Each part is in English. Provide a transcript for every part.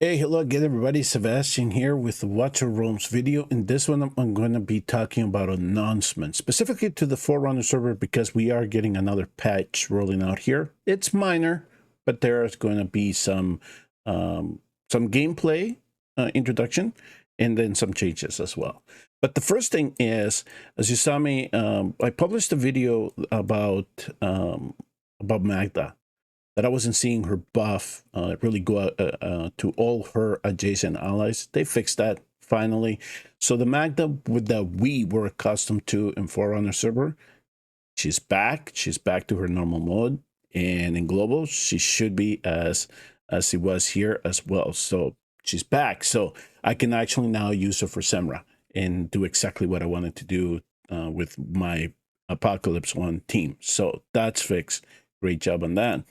Hey, hello again, everybody. Sebastian here with the Watcher Roams video. In this one, I'm going to be talking about announcements, specifically to the Forerunners server, because we are getting another patch rolling out here. It's minor, but there's going to be some gameplay introduction and then some changes as well. But the first thing is, as you saw me, I published a video about Magda, that I wasn't seeing her buff really go out to all her adjacent allies. They fixed that finally. So the Magda that we were accustomed to in Forerunner server, she's back. She's back to her normal mode. And in global, she should be as she was here as well. So she's back. So I can actually now use her for Semra and do exactly what I wanted to do with my Apocalypse 1 team. So that's fixed. Great job on that.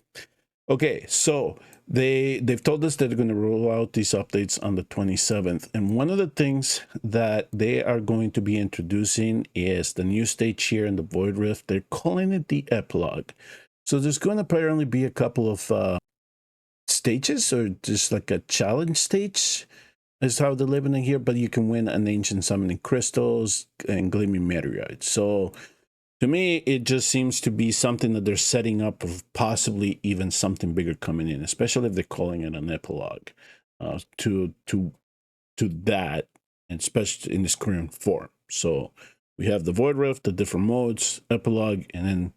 Okay, so they've told us that they're going to roll out these updates on the 27th, and one of the things that they are going to be introducing is the new stage here in the Void Rift. They're calling it the Epilogue. So there's going to apparently be a couple of stages, or just like a challenge stage is how they're living in here, but you can win an ancient summoning crystals and gleaming meteorite. So to me, it just seems to be something that they're setting up of possibly even something bigger coming in, especially if they're calling it an epilogue to that, and especially in this current form. So we have the Void Rift, the different modes, epilogue, and then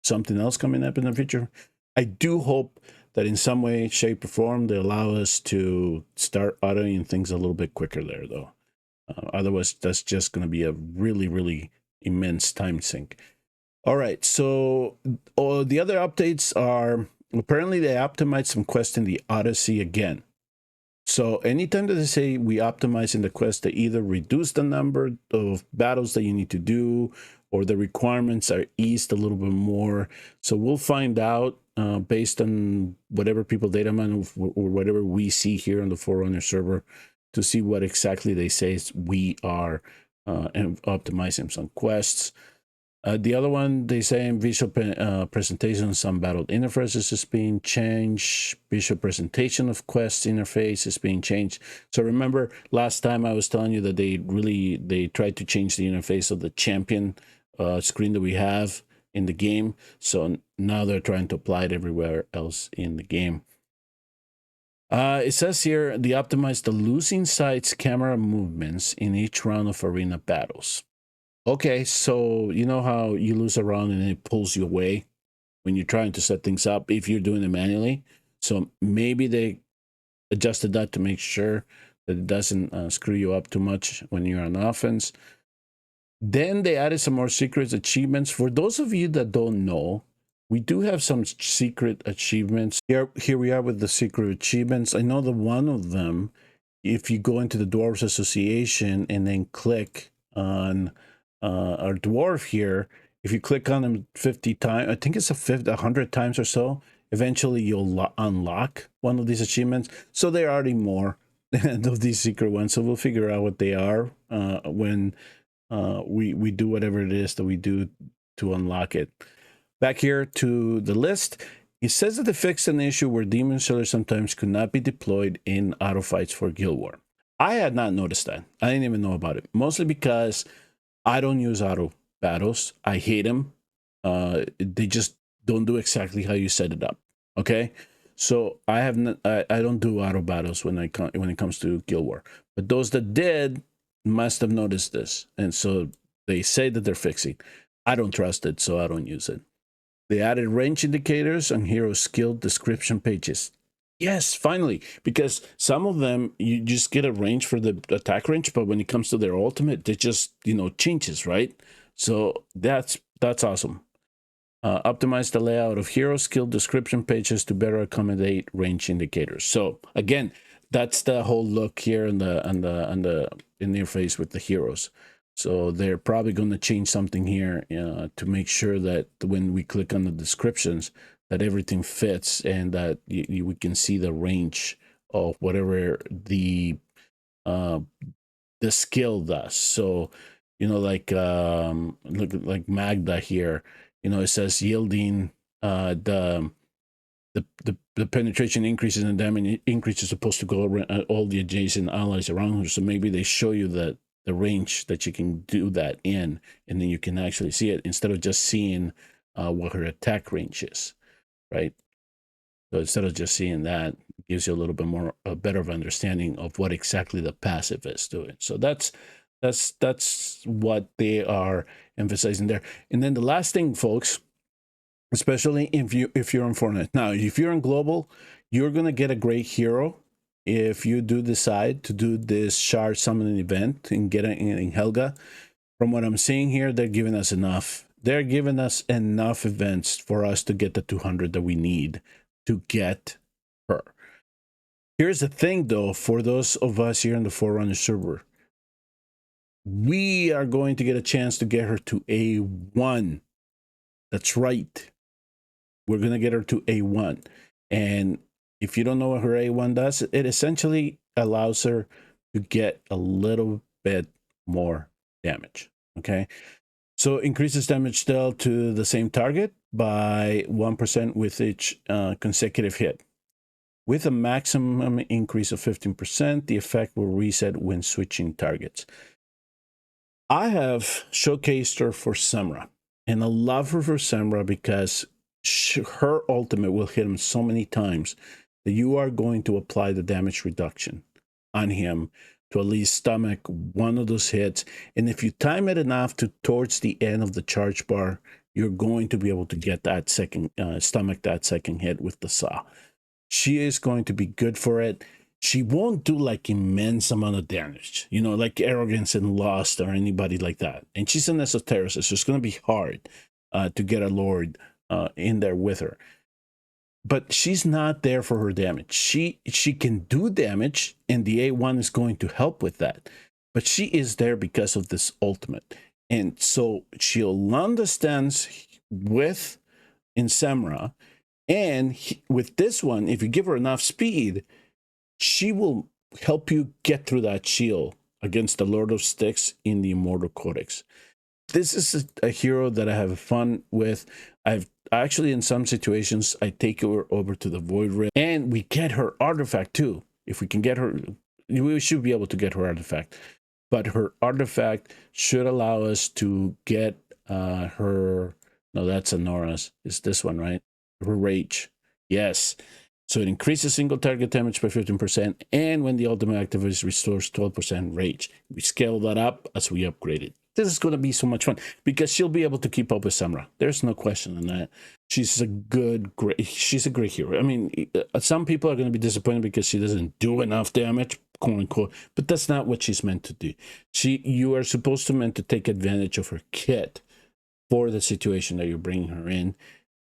something else coming up in the future. I do hope that in some way, shape, or form, they allow us to start autoing things a little bit quicker there, though. Otherwise, that's just going to be a really, really immense time sink. All right, so the other updates are apparently they optimized some quests in the Odyssey again. So anytime that they say we optimize in the quest, they either reduce the number of battles that you need to do, or the requirements are eased a little bit more. So we'll find out based on whatever people data mine or whatever we see here on the Forerunner server, to see what exactly they say we are optimizing some quests. The other one, they say in visual presentation, some battle interfaces is being changed. Visual presentation of quests interface is being changed. So remember last time I was telling you that they tried to change the interface of the champion screen that we have in the game. So now they're trying to apply it everywhere else in the game. It says here, they optimized the losing side's camera movements in each round of arena battles. Okay, so you know how you lose a round and it pulls you away when you're trying to set things up if you're doing it manually. So maybe they adjusted that to make sure that it doesn't screw you up too much when you're on offense. Then they added some more secret achievements. For those of you that don't know, we do have some secret achievements. Here we are with the secret achievements. I know that one of them, if you go into the Dwarves Association and then click on our dwarf here, if you click on him 50 times, I think it's 100 times or so, eventually you'll unlock one of these achievements. So there are already more of these secret ones. So we'll figure out what they are when we do whatever it is that we do to unlock it. Back here to the list, it says that they fixed an issue where Demon Sailors sometimes could not be deployed in auto fights for Guild War. I had not noticed that. I didn't even know about it, mostly because I don't use auto battles. I hate them. They just don't do exactly how you set it up. Okay, so I don't do auto battles when it comes to Guild War. But those that did must have noticed this, and so they say that they're fixing. I don't trust it, so I don't use it. They added range indicators on hero skill description pages. Yes, finally, because some of them, you just get a range for the attack range, but when it comes to their ultimate, it just, changes, right? So that's awesome. Optimize the layout of hero skill description pages to better accommodate range indicators. So again, that's the whole look here in the interface with the heroes. So they're probably going to change something here to make sure that when we click on the descriptions, that everything fits and that we can see the range of whatever the skill does. So, like look like Magda here, it says yielding the the penetration increases and damage increase is supposed to go around all the adjacent allies around her. So maybe they show you that the range that you can do that in, and then you can actually see it instead of just seeing what her attack range is, right? So instead of just seeing that, it gives you a little bit more, a better of understanding of what exactly the passive is doing. So that's what they are emphasizing there. And then the last thing, folks, especially if you're on Fortnite. Now, if you're in global, you're gonna get a great hero if you do decide to do this shard summoning event and get it in Helga. From what I'm seeing here, they're giving us enough. They're giving us enough events for us to get the 200 that we need to get her. Here's the thing, though, for those of us here in the Forerunners server, we are going to get a chance to get her to A1. That's right. We're going to get her to A1. And if you don't know what her A1 does, it essentially allows her to get a little bit more damage. Okay. So increases damage dealt to the same target by 1% with each consecutive hit. With a maximum increase of 15%, the effect will reset when switching targets. I have showcased her for Samra, and I love her for Samra because her ultimate will hit him so many times that you are going to apply the damage reduction on him to at least stomach one of those hits. And if you time it enough to towards the end of the charge bar, you're going to be able to get that second stomach that second hit with the saw. She is going to be good for it. She won't do like immense amount of damage, you know, like Arrogance and Lost or anybody like that. And she's an esotericist, so it's going to be hard to get a Lord in there with her. But she's not there for her damage. She can do damage, and the A1 is going to help with that. But she is there because of this ultimate. And so she'll understand with Insemra, and with this one, if you give her enough speed, she will help you get through that shield against the Lord of Sticks in the Immortal Codex. This is a hero that I have fun with. I've actually, in some situations, I take her over to the Void Rift, and we get her artifact too. If we can get her, we should be able to get her artifact. But her artifact should allow us to get her. No, that's Anora's. It's this one, right? Her Rage. Yes. So it increases single target damage by 15%, and when the ultimate activates, restores 12% rage. We scale that up as we upgrade it. This is going to be so much fun because she'll be able to keep up with Samra. There's no question on that. She's a she's a great hero. I mean, some people are going to be disappointed because she doesn't do enough damage, quote unquote, but that's not what she's meant to do. You are supposed to meant to take advantage of her kit for the situation that you're bringing her in,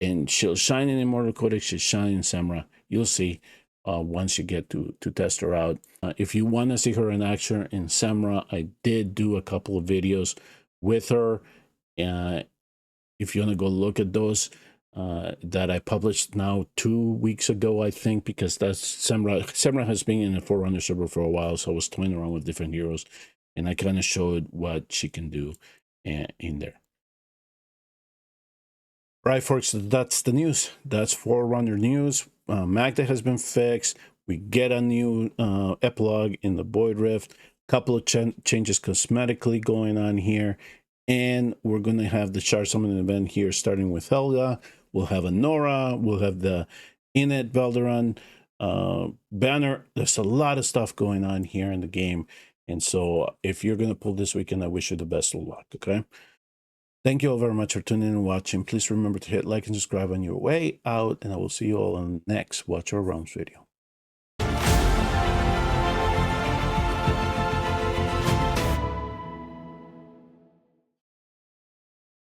and she'll shine in Immortal Codex, she'll shine in Samra. You'll see once you get to test her out. If you want to see her in action in Samra, I did do a couple of videos with her. If you want to go look at those that I published now 2 weeks ago, I think, because that's Samra. Samra has been in the Forerunner server for a while, so I was toying around with different heroes, and I kind of showed what she can do in there. Right, folks, that's the news. That's Forerunner news. Magda has been fixed. We get a new epilogue in the Void Rift. Couple of changes cosmetically going on here. And we're going to have the Shard Summoning event here starting with Helga. We'll have a Nora. We'll have the Inet Valderan banner. There's a lot of stuff going on here in the game. And so if you're going to pull this weekend, I wish you the best of luck, okay? Thank you all very much for tuning in and watching. Please remember to hit like and subscribe on your way out, and I will see you all on the next Watch Our Realms video.